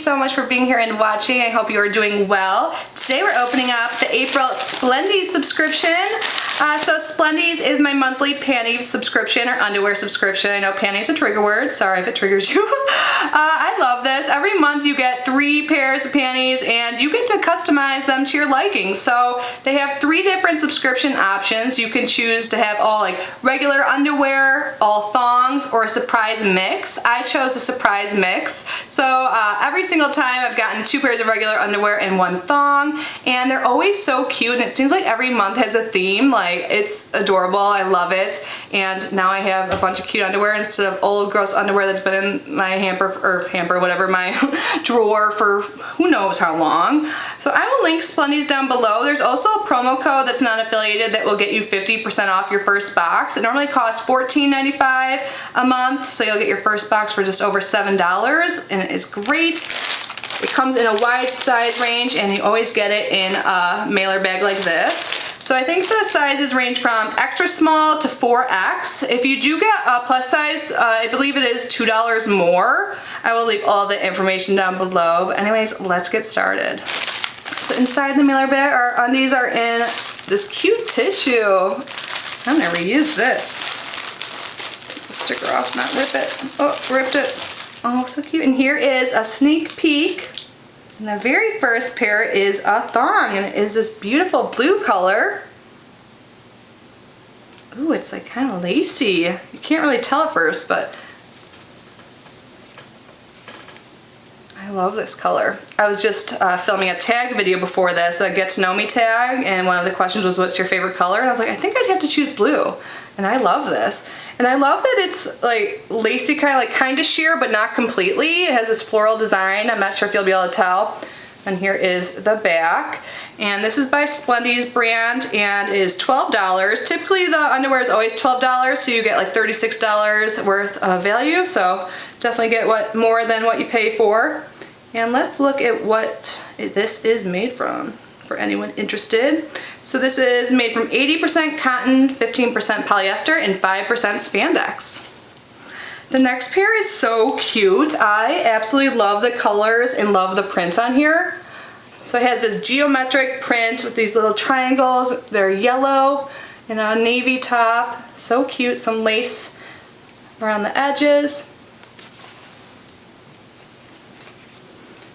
so much for being here and watching. I hope you are doing well. Today we're opening up the April Splendies subscription. So Splendies is my monthly panty subscription or underwear subscription. I know panty is a trigger word. Sorry if it triggers you. I love this. Every month you get 3 pairs of panties and you get to customize them to your liking. So they have 3 different subscription options. You can choose to have all like regular underwear, all thongs, or a surprise mix. I chose a surprise mix. So every single time I've gotten 2 pairs of regular underwear and 1 thong, and they're always so cute, and it seems like every month has a theme. Like, it's adorable. I love it. And now I have a bunch of cute underwear instead of old gross underwear that's been in my whatever, my drawer for who knows how long. So I will link Splendies down below. There's also a promo code that's not affiliated that will get you 50% off your first box. It normally costs $14.95 a month, so you'll get your first box for just over $7, and it's great. It comes in a wide size range, and you always get it in a mailer bag like this. So I think the sizes range from extra small to 4X. If you do get a plus size, I believe it is $2 more. I will leave all the information down below. But anyways, let's get started. So inside the mailer bag, our undies are in this cute tissue. I'm gonna reuse this. Take the sticker off, not rip it. Oh, ripped it. Oh, so cute. And here is a sneak peek. And the very first pair is a thong, and it is this beautiful blue color. Ooh, it's like kind of lacy. You can't really tell at first, but I love this color. I was just filming a tag video before this, a get to know me tag, and one of the questions was, what's your favorite color? And I was like, I think I'd have to choose blue. And I love this. And I love that it's like lacy, kind of sheer, but not completely. It has this floral design. I'm not sure if you'll be able to tell. And here is the back. And this is by Splendies brand and is $12. Typically the underwear is always $12, so you get like $36 worth of value. So definitely get more than what you pay for. And let's look at what this is made from, for anyone interested. So this is made from 80% cotton, 15% polyester, and 5% spandex. The next pair is so cute. I absolutely love the colors and love the print on here. So it has this geometric print with these little triangles. They're yellow and a navy top. So cute. Some lace around the edges.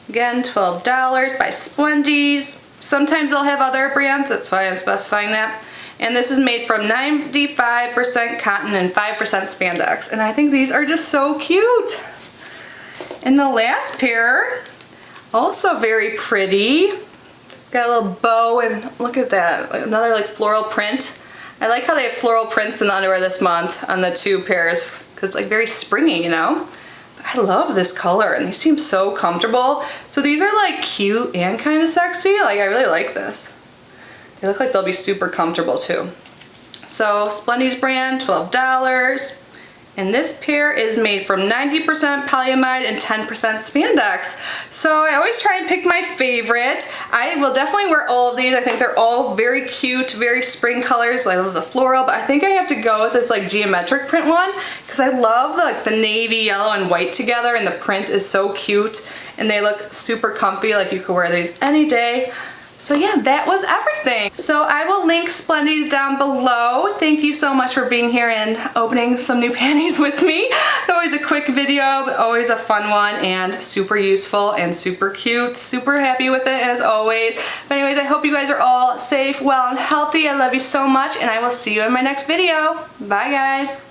Again, $12 by Splendies. Sometimes they'll have other brands, that's why I'm specifying that. And this is made from 95% cotton and 5% spandex. And I think these are just so cute. And the last pair, also very pretty. Got a little bow, and look at that, another like floral print. I like how they have floral prints in the underwear this month on the 2 pairs, because it's like very springy, you know? I love this color, and these seem so comfortable. So these are like cute and kind of sexy. Like, I really like this. They look like they'll be super comfortable too. So Splendies brand, $12. And this pair is made from 90% polyamide and 10% spandex. So I always try and pick my favorite. I will definitely wear all of these. I think they're all very cute, very spring colors. I love the floral, but I think I have to go with this like geometric print one because I love the navy, yellow, and white together, and the print is so cute, and they look super comfy. Like, you could wear these any day. So yeah, that was everything. So I will link Splendies down below. Thank you so much for being here and opening some new panties with me. Always a quick video, but always a fun one, and super useful and super cute. Super happy with it as always. But anyways, I hope you guys are all safe, well, and healthy. I love you so much, and I will see you in my next video. Bye guys.